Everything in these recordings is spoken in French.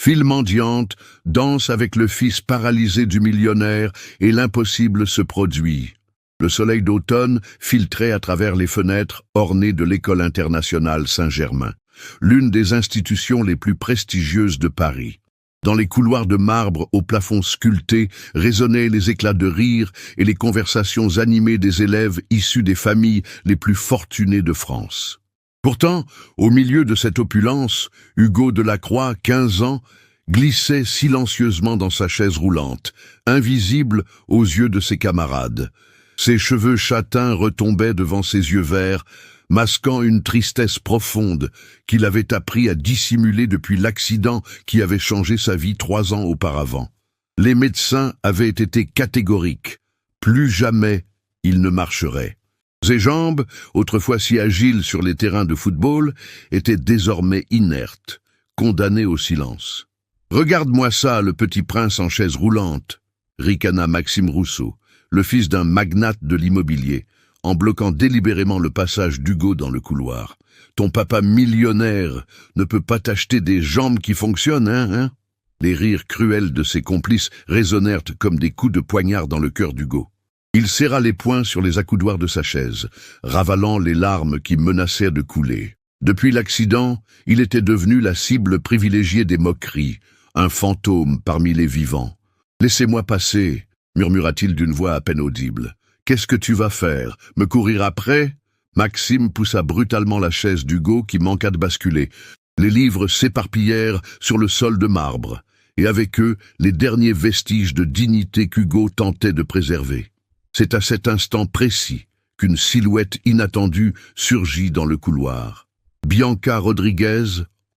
File mendiante, danse avec le fils paralysé du millionnaire et l'impossible se produit. Le soleil d'automne filtrait à travers les fenêtres ornées de l'École internationale Saint-Germain, l'une des institutions les plus prestigieuses de Paris. Dans les couloirs de marbre au plafond sculpté résonnaient les éclats de rire et les conversations animées des élèves issus des familles les plus fortunées de France. Pourtant, au milieu de cette opulence, Hugo Delacroix, 15 ans, glissait silencieusement dans sa chaise roulante, invisible aux yeux de ses camarades. Ses cheveux châtains retombaient devant ses yeux verts, masquant une tristesse profonde qu'il avait appris à dissimuler depuis l'accident qui avait changé sa vie 3 ans auparavant. Les médecins avaient été catégoriques. Plus jamais il ne marcherait. Ses jambes, autrefois si agiles sur les terrains de football, étaient désormais inertes, condamnées au silence. « Regarde-moi ça, le petit prince en chaise roulante !» ricana Maxime Rousseau, le fils d'un magnate de l'immobilier, en bloquant délibérément le passage d'Hugo dans le couloir. « Ton papa millionnaire ne peut pas t'acheter des jambes qui fonctionnent, hein ?» Les rires cruels de ses complices résonnèrent comme des coups de poignard dans le cœur d'Hugo. Il serra les poings sur les accoudoirs de sa chaise, ravalant les larmes qui menaçaient de couler. Depuis l'accident, il était devenu la cible privilégiée des moqueries, un fantôme parmi les vivants. « Laissez-moi passer », murmura-t-il d'une voix à peine audible. « Qu'est-ce que tu vas faire? Me courir après ?» Maxime poussa brutalement la chaise d'Hugo qui manqua de basculer. Les livres s'éparpillèrent sur le sol de marbre, et avec eux les derniers vestiges de dignité qu'Hugo tentait de préserver. C'est à cet instant précis qu'une silhouette inattendue surgit dans le couloir. Bianca Rodriguez,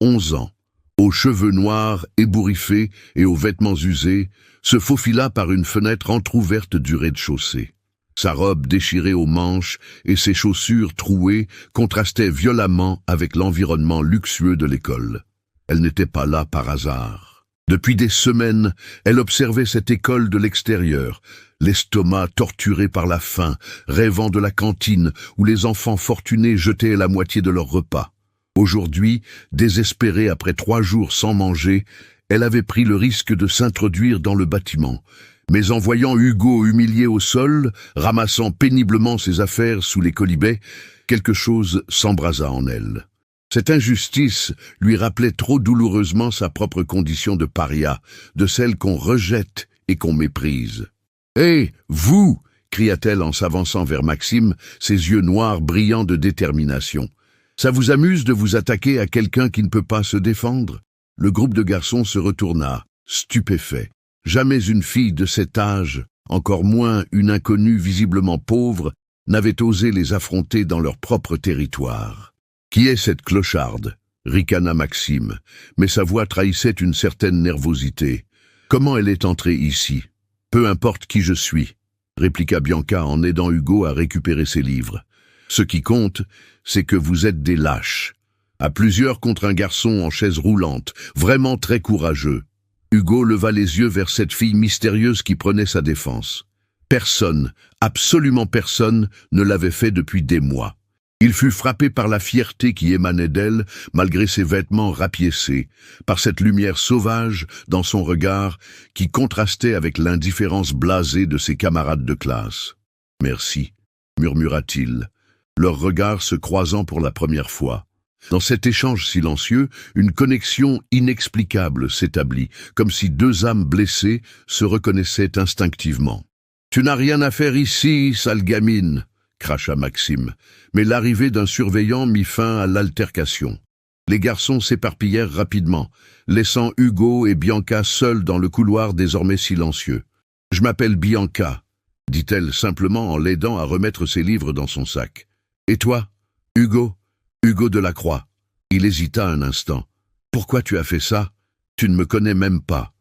11 ans, aux cheveux noirs ébouriffés et aux vêtements usés, se faufila par une fenêtre entr'ouverte du rez-de-chaussée. Sa robe déchirée aux manches et ses chaussures trouées contrastaient violemment avec l'environnement luxueux de l'école. Elle n'était pas là par hasard. Depuis des semaines, elle observait cette école de l'extérieur, l'estomac torturé par la faim, rêvant de la cantine où les enfants fortunés jetaient la moitié de leur repas. Aujourd'hui, désespérée après 3 jours sans manger, elle avait pris le risque de s'introduire dans le bâtiment. Mais en voyant Hugo humilié au sol, ramassant péniblement ses affaires sous les colibets, quelque chose s'embrasa en elle. Cette injustice lui rappelait trop douloureusement sa propre condition de paria, de celle qu'on rejette et qu'on méprise. « Hé, vous !» cria-t-elle en s'avançant vers Maxime, ses yeux noirs brillant de détermination. « Ça vous amuse de vous attaquer à quelqu'un qui ne peut pas se défendre ?» Le groupe de garçons se retourna, stupéfait. Jamais une fille de cet âge, encore moins une inconnue visiblement pauvre, n'avait osé les affronter dans leur propre territoire. « Qui est cette clocharde ?» ricana Maxime, mais sa voix trahissait une certaine nervosité. « Comment elle est entrée ici ? Peu importe qui je suis, » répliqua Bianca en aidant Hugo à récupérer ses livres. « Ce qui compte, c'est que vous êtes des lâches. À plusieurs contre un garçon en chaise roulante, vraiment très courageux. » Hugo leva les yeux vers cette fille mystérieuse qui prenait sa défense. Personne, absolument personne, ne l'avait fait depuis des mois. Il fut frappé par la fierté qui émanait d'elle, malgré ses vêtements rapiécés, par cette lumière sauvage dans son regard qui contrastait avec l'indifférence blasée de ses camarades de classe. « Merci », murmura-t-il, leurs regards se croisant pour la première fois. Dans cet échange silencieux, une connexion inexplicable s'établit, comme si 2 âmes blessées se reconnaissaient instinctivement. « Tu n'as rien à faire ici, sale gamine !» cracha Maxime, mais l'arrivée d'un surveillant mit fin à l'altercation. Les garçons s'éparpillèrent rapidement, laissant Hugo et Bianca seuls dans le couloir désormais silencieux. « Je m'appelle Bianca », dit-elle simplement en l'aidant à remettre ses livres dans son sac. « Et toi, Hugo ?» Hugo Delacroix. Il hésita un instant. « Pourquoi tu as fait ça? Tu ne me connais même pas. »«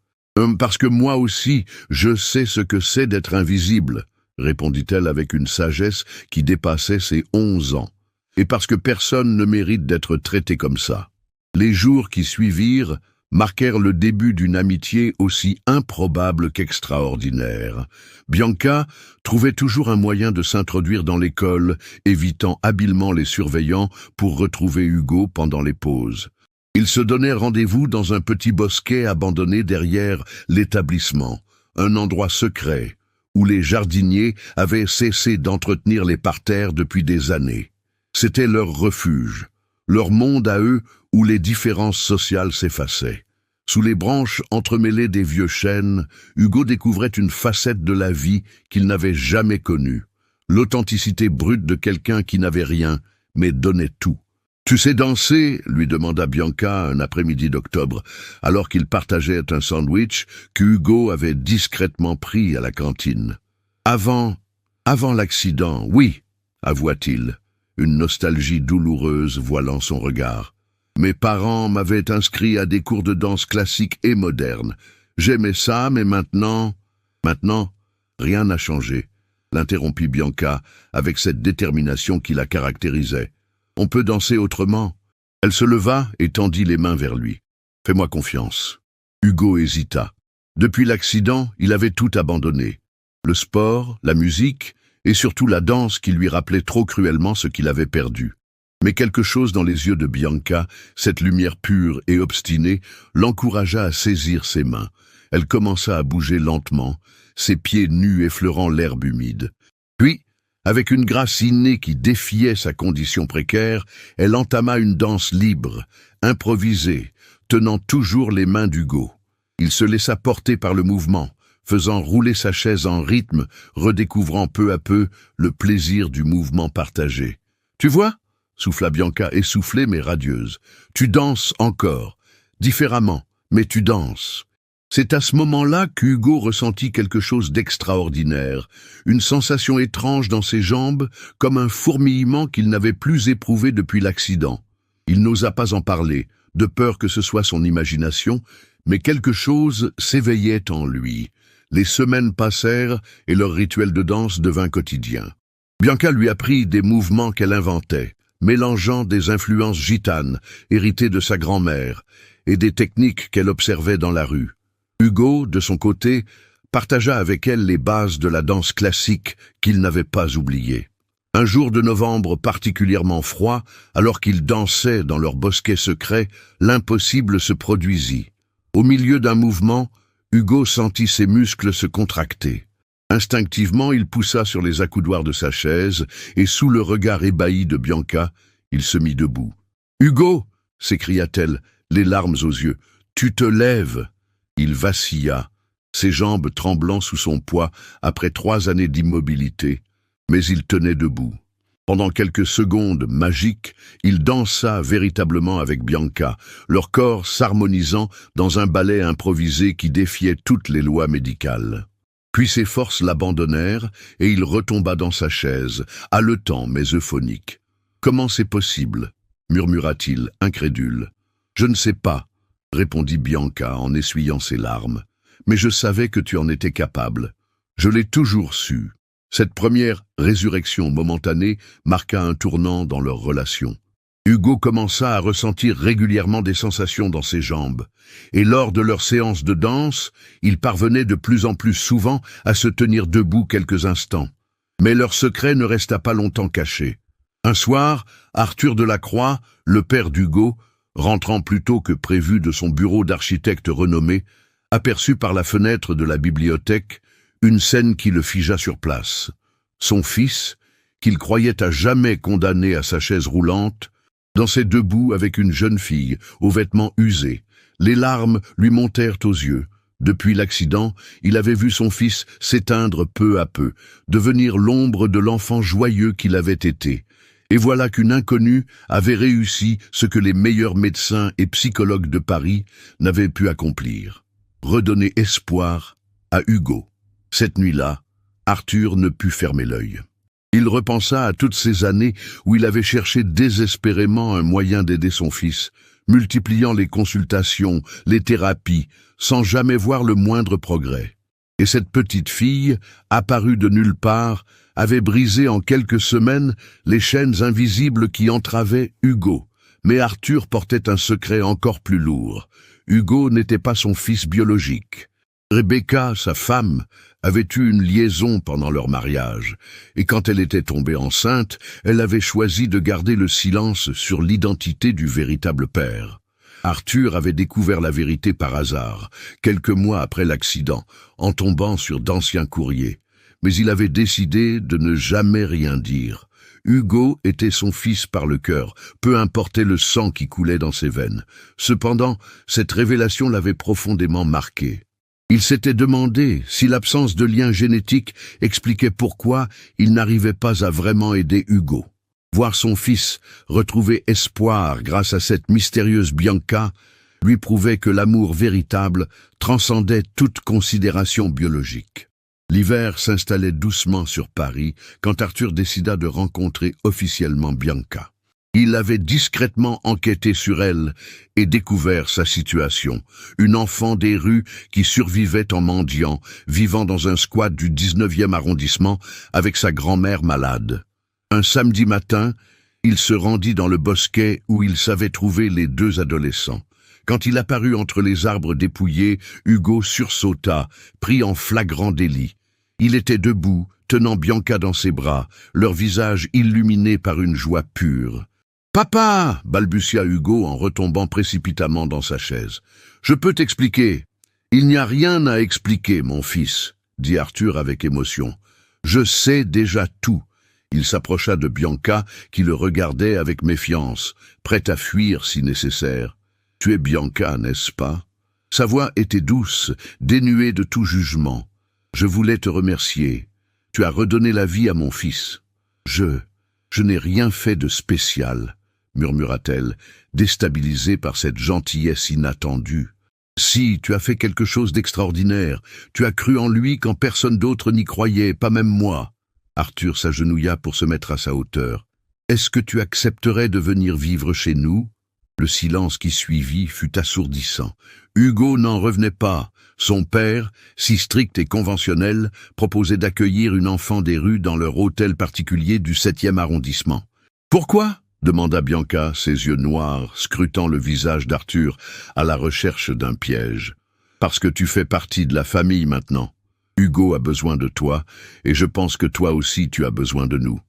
Parce que moi aussi, je sais ce que c'est d'être invisible, » répondit-elle avec une sagesse qui dépassait ses 11 ans. « Et parce que personne ne mérite d'être traité comme ça. » Les jours qui suivirent marquèrent le début d'une amitié aussi improbable qu'extraordinaire. Bianca trouvait toujours un moyen de s'introduire dans l'école, évitant habilement les surveillants pour retrouver Hugo pendant les pauses. Ils se donnaient rendez-vous dans un petit bosquet abandonné derrière l'établissement, un endroit secret où les jardiniers avaient cessé d'entretenir les parterres depuis des années. C'était leur refuge, leur monde à eux où les différences sociales s'effaçaient. Sous les branches entremêlées des vieux chênes, Hugo découvrait une facette de la vie qu'il n'avait jamais connue, l'authenticité brute de quelqu'un qui n'avait rien, mais donnait tout. « Tu sais danser ?» lui demanda Bianca un après-midi d'octobre, alors qu'ils partageaient un sandwich que Hugo avait discrètement pris à la cantine. « Avant l'accident, oui, avoua-t-il, une nostalgie douloureuse voilant son regard. Mes parents m'avaient inscrit à des cours de danse classique et moderne. J'aimais ça, mais maintenant, rien n'a changé, l'interrompit Bianca avec cette détermination qui la caractérisait. On peut danser autrement. Elle se leva et tendit les mains vers lui. Fais-moi confiance. Hugo hésita. Depuis l'accident, il avait tout abandonné. Le sport, la musique et surtout la danse qui lui rappelait trop cruellement ce qu'il avait perdu. Mais quelque chose dans les yeux de Bianca, cette lumière pure et obstinée, l'encouragea à saisir ses mains. Elle commença à bouger lentement, ses pieds nus effleurant l'herbe humide. Puis, avec une grâce innée qui défiait sa condition précaire, elle entama une danse libre, improvisée, tenant toujours les mains d'Hugo. Il se laissa porter par le mouvement, faisant rouler sa chaise en rythme, redécouvrant peu à peu le plaisir du mouvement partagé. « Tu vois ?» souffla Bianca, essoufflée mais radieuse. « Tu danses encore, différemment, mais tu danses. » C'est à ce moment-là qu'Hugo ressentit quelque chose d'extraordinaire, une sensation étrange dans ses jambes, comme un fourmillement qu'il n'avait plus éprouvé depuis l'accident. Il n'osa pas en parler, de peur que ce soit son imagination, mais quelque chose s'éveillait en lui. Les semaines passèrent et leur rituel de danse devint quotidien. Bianca lui apprit des mouvements qu'elle inventait, mélangeant des influences gitanes, héritées de sa grand-mère, et des techniques qu'elle observait dans la rue. Hugo, de son côté, partagea avec elle les bases de la danse classique qu'il n'avait pas oubliées. Un jour de novembre particulièrement froid, alors qu'ils dansaient dans leur bosquet secret, l'impossible se produisit. Au milieu d'un mouvement, Hugo sentit ses muscles se contracter. Instinctivement, il poussa sur les accoudoirs de sa chaise et, sous le regard ébahi de Bianca, il se mit debout. « Hugo !» s'écria-t-elle, les larmes aux yeux. « Tu te lèves !» Il vacilla, ses jambes tremblant sous son poids après 3 années d'immobilité, mais il tenait debout. Pendant quelques secondes magiques, il dansa véritablement avec Bianca, leur corps s'harmonisant dans un ballet improvisé qui défiait toutes les lois médicales. Puis ses forces l'abandonnèrent et il retomba dans sa chaise, haletant mais euphonique. « Comment c'est possible ?» murmura-t-il, incrédule. « Je ne sais pas. » répondit Bianca en essuyant ses larmes. « Mais je savais que tu en étais capable. Je l'ai toujours su. » Cette première résurrection momentanée marqua un tournant dans leur relation. Hugo commença à ressentir régulièrement des sensations dans ses jambes, et lors de leurs séances de danse, il parvenait de plus en plus souvent à se tenir debout quelques instants. Mais leur secret ne resta pas longtemps caché. Un soir, Arthur Delacroix, le père d'Hugo, rentrant plus tôt que prévu de son bureau d'architecte renommé, aperçut par la fenêtre de la bibliothèque une scène qui le figea sur place. Son fils, qu'il croyait à jamais condamné à sa chaise roulante, dansait debout avec une jeune fille aux vêtements usés. Les larmes lui montèrent aux yeux. Depuis l'accident, il avait vu son fils s'éteindre peu à peu, devenir l'ombre de l'enfant joyeux qu'il avait été. Et voilà qu'une inconnue avait réussi ce que les meilleurs médecins et psychologues de Paris n'avaient pu accomplir. Redonner espoir à Hugo. Cette nuit-là, Arthur ne put fermer l'œil. Il repensa à toutes ces années où il avait cherché désespérément un moyen d'aider son fils, multipliant les consultations, les thérapies, sans jamais voir le moindre progrès. Et cette petite fille, apparue de nulle part, avait brisé en quelques semaines les chaînes invisibles qui entravaient Hugo. Mais Arthur portait un secret encore plus lourd. Hugo n'était pas son fils biologique. Rebecca, sa femme, avait eu une liaison pendant leur mariage, et quand elle était tombée enceinte, elle avait choisi de garder le silence sur l'identité du véritable père. Arthur avait découvert la vérité par hasard, quelques mois après l'accident, en tombant sur d'anciens courriers. Mais il avait décidé de ne jamais rien dire. Hugo était son fils par le cœur, peu importait le sang qui coulait dans ses veines. Cependant, cette révélation l'avait profondément marqué. Il s'était demandé si l'absence de lien génétique expliquait pourquoi il n'arrivait pas à vraiment aider Hugo. Voir son fils retrouver espoir grâce à cette mystérieuse Bianca lui prouvait que l'amour véritable transcendait toute considération biologique. L'hiver s'installait doucement sur Paris quand Arthur décida de rencontrer officiellement Bianca. Il avait discrètement enquêté sur elle et découvert sa situation. Une enfant des rues qui survivait en mendiant, vivant dans un squat du 19e arrondissement avec sa grand-mère malade. Un samedi matin, il se rendit dans le bosquet où il savait trouver les deux adolescents. Quand il apparut entre les arbres dépouillés, Hugo sursauta, pris en flagrant délit. Il était debout, tenant Bianca dans ses bras, leur visage illuminé par une joie pure. « Papa !» balbutia Hugo en retombant précipitamment dans sa chaise. « Je peux t'expliquer. »« Il n'y a rien à expliquer, mon fils, » dit Arthur avec émotion. « Je sais déjà tout. » Il s'approcha de Bianca, qui le regardait avec méfiance, prête à fuir si nécessaire. « Tu es Bianca, n'est-ce pas ?» Sa voix était douce, dénuée de tout jugement. « Je voulais te remercier. Tu as redonné la vie à mon fils. »« Je n'ai rien fait de spécial, » murmura-t-elle, déstabilisée par cette gentillesse inattendue. « Si, tu as fait quelque chose d'extraordinaire. Tu as cru en lui quand personne d'autre n'y croyait, pas même moi. » Arthur s'agenouilla pour se mettre à sa hauteur. « Est-ce que tu accepterais de venir vivre chez nous ?» Le silence qui suivit fut assourdissant. Hugo n'en revenait pas. Son père, si strict et conventionnel, proposait d'accueillir une enfant des rues dans leur hôtel particulier du 7e arrondissement. « Pourquoi ?» demanda Bianca, ses yeux noirs, scrutant le visage d'Arthur à la recherche d'un piège. « Parce que tu fais partie de la famille maintenant. Hugo a besoin de toi, et je pense que toi aussi tu as besoin de nous. »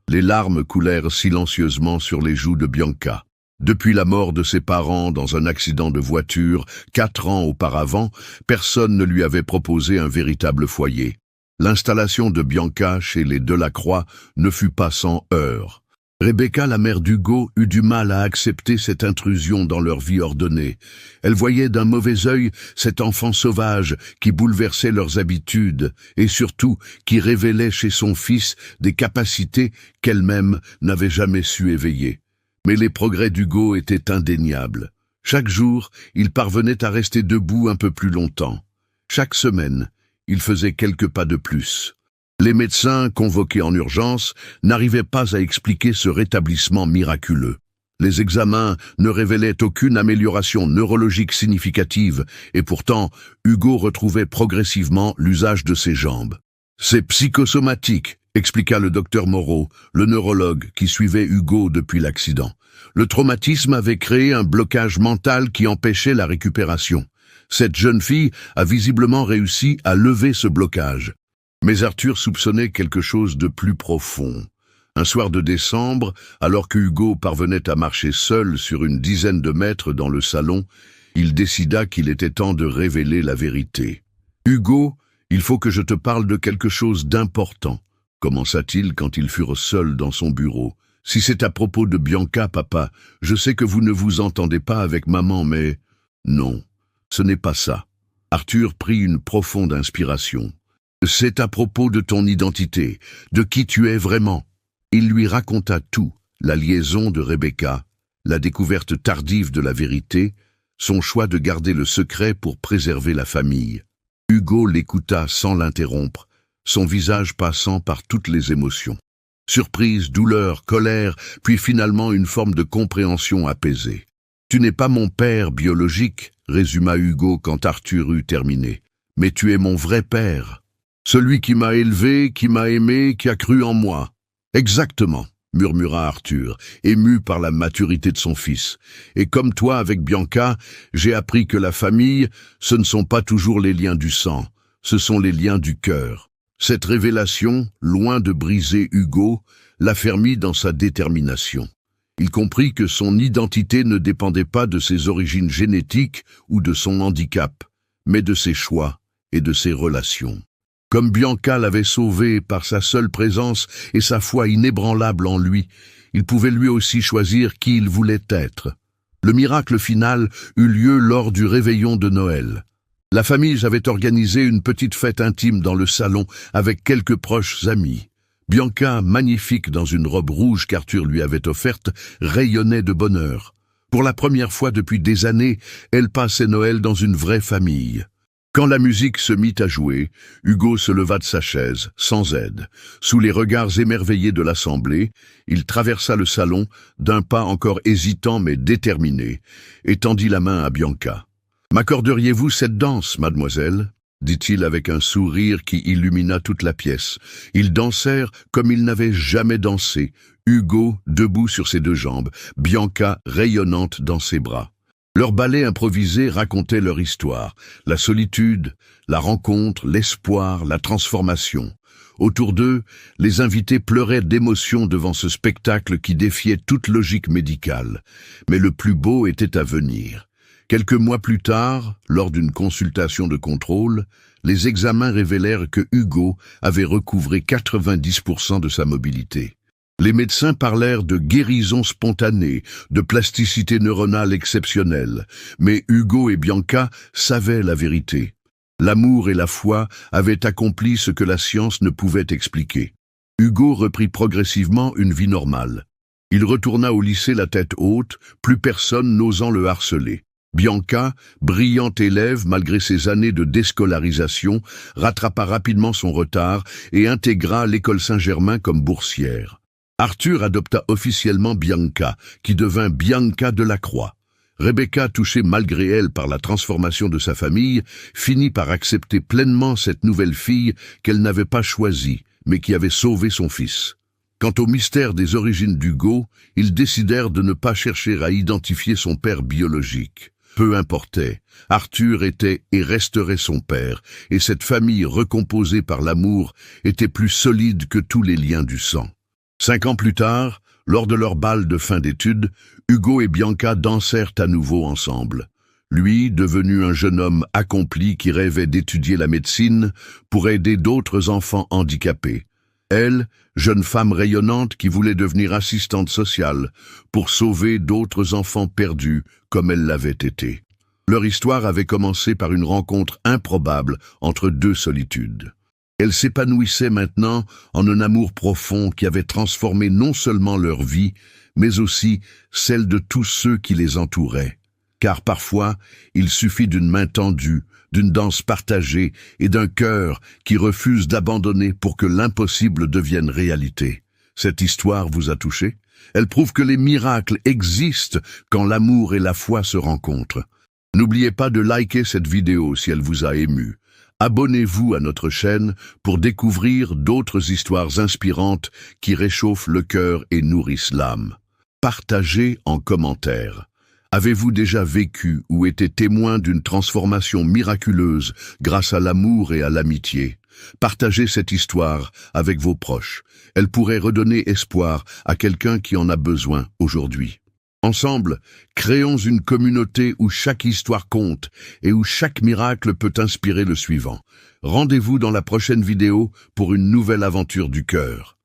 Les larmes coulèrent silencieusement sur les joues de Bianca. Depuis la mort de ses parents dans un accident de voiture, 4 ans auparavant, personne ne lui avait proposé un véritable foyer. L'installation de Bianca chez les Delacroix ne fut pas sans heurts. Rebecca, la mère d'Hugo, eut du mal à accepter cette intrusion dans leur vie ordonnée. Elle voyait d'un mauvais œil cet enfant sauvage qui bouleversait leurs habitudes et surtout qui révélait chez son fils des capacités qu'elle-même n'avait jamais su éveiller. Mais les progrès d'Hugo étaient indéniables. Chaque jour, il parvenait à rester debout un peu plus longtemps. Chaque semaine, il faisait quelques pas de plus. Les médecins, convoqués en urgence, n'arrivaient pas à expliquer ce rétablissement miraculeux. Les examens ne révélaient aucune amélioration neurologique significative, et pourtant, Hugo retrouvait progressivement l'usage de ses jambes. C'est psychosomatique, expliqua le docteur Moreau, le neurologue qui suivait Hugo depuis l'accident. Le traumatisme avait créé un blocage mental qui empêchait la récupération. Cette jeune fille a visiblement réussi à lever ce blocage. Mais Arthur soupçonnait quelque chose de plus profond. Un soir de décembre, alors que Hugo parvenait à marcher seul sur une dizaine de mètres dans le salon, il décida qu'il était temps de révéler la vérité. « Hugo, il faut que je te parle de quelque chose d'important. » commença-t-il quand ils furent seuls dans son bureau. « Si c'est à propos de Bianca, papa, je sais que vous ne vous entendez pas avec maman, mais... » « Non, ce n'est pas ça. » Arthur prit une profonde inspiration. « C'est à propos de ton identité, de qui tu es vraiment. » Il lui raconta tout, la liaison de Rebecca, la découverte tardive de la vérité, son choix de garder le secret pour préserver la famille. Hugo l'écouta sans l'interrompre, son visage passant par toutes les émotions. Surprise, douleur, colère, puis finalement une forme de compréhension apaisée. « Tu n'es pas mon père biologique, » résuma Hugo quand Arthur eut terminé, « mais tu es mon vrai père. Celui qui m'a élevé, qui m'a aimé, qui a cru en moi. » « Exactement, » murmura Arthur, ému par la maturité de son fils. « Et comme toi avec Bianca, j'ai appris que la famille, ce ne sont pas toujours les liens du sang, ce sont les liens du cœur. » Cette révélation, loin de briser Hugo, l'affermit dans sa détermination. Il comprit que son identité ne dépendait pas de ses origines génétiques ou de son handicap, mais de ses choix et de ses relations. Comme Bianca l'avait sauvé par sa seule présence et sa foi inébranlable en lui, il pouvait lui aussi choisir qui il voulait être. Le miracle final eut lieu lors du réveillon de Noël. La famille avait organisé une petite fête intime dans le salon avec quelques proches amis. Bianca, magnifique dans une robe rouge qu'Arthur lui avait offerte, rayonnait de bonheur. Pour la première fois depuis des années, elle passait Noël dans une vraie famille. Quand la musique se mit à jouer, Hugo se leva de sa chaise, sans aide. Sous les regards émerveillés de l'assemblée, il traversa le salon, d'un pas encore hésitant mais déterminé, et tendit la main à Bianca. « M'accorderiez-vous cette danse, mademoiselle ?» dit-il avec un sourire qui illumina toute la pièce. Ils dansèrent comme ils n'avaient jamais dansé, Hugo debout sur ses deux jambes, Bianca rayonnante dans ses bras. Leur ballet improvisé racontait leur histoire, la solitude, la rencontre, l'espoir, la transformation. Autour d'eux, les invités pleuraient d'émotion devant ce spectacle qui défiait toute logique médicale. Mais le plus beau était à venir. Quelques mois plus tard, lors d'une consultation de contrôle, les examens révélèrent que Hugo avait recouvré 90% de sa mobilité. Les médecins parlèrent de guérison spontanée, de plasticité neuronale exceptionnelle, mais Hugo et Bianca savaient la vérité. L'amour et la foi avaient accompli ce que la science ne pouvait expliquer. Hugo reprit progressivement une vie normale. Il retourna au lycée la tête haute, plus personne n'osant le harceler. Bianca, brillante élève malgré ses années de déscolarisation, rattrapa rapidement son retard et intégra l'école Saint-Germain comme boursière. Arthur adopta officiellement Bianca, qui devint Bianca Delacroix. Rebecca, touchée malgré elle par la transformation de sa famille, finit par accepter pleinement cette nouvelle fille qu'elle n'avait pas choisie, mais qui avait sauvé son fils. Quant au mystère des origines d'Hugo, ils décidèrent de ne pas chercher à identifier son père biologique. Peu importait, Arthur était et resterait son père, et cette famille recomposée par l'amour était plus solide que tous les liens du sang. 5 ans plus tard, lors de leur bal de fin d'études, Hugo et Bianca dansèrent à nouveau ensemble. Lui, devenu un jeune homme accompli qui rêvait d'étudier la médecine pour aider d'autres enfants handicapés. Elle, jeune femme rayonnante qui voulait devenir assistante sociale pour sauver d'autres enfants perdus comme elle l'avait été. Leur histoire avait commencé par une rencontre improbable entre deux solitudes. Elle s'épanouissait maintenant en un amour profond qui avait transformé non seulement leur vie, mais aussi celle de tous ceux qui les entouraient. Car parfois, il suffit d'une main tendue, d'une danse partagée et d'un cœur qui refuse d'abandonner pour que l'impossible devienne réalité. Cette histoire vous a touché? Elle prouve que les miracles existent quand l'amour et la foi se rencontrent. N'oubliez pas de liker cette vidéo si elle vous a ému. Abonnez-vous à notre chaîne pour découvrir d'autres histoires inspirantes qui réchauffent le cœur et nourrissent l'âme. Partagez en commentaire. Avez-vous déjà vécu ou été témoin d'une transformation miraculeuse grâce à l'amour et à l'amitié? Partagez cette histoire avec vos proches. Elle pourrait redonner espoir à quelqu'un qui en a besoin aujourd'hui. Ensemble, créons une communauté où chaque histoire compte et où chaque miracle peut inspirer le suivant. Rendez-vous dans la prochaine vidéo pour une nouvelle aventure du cœur.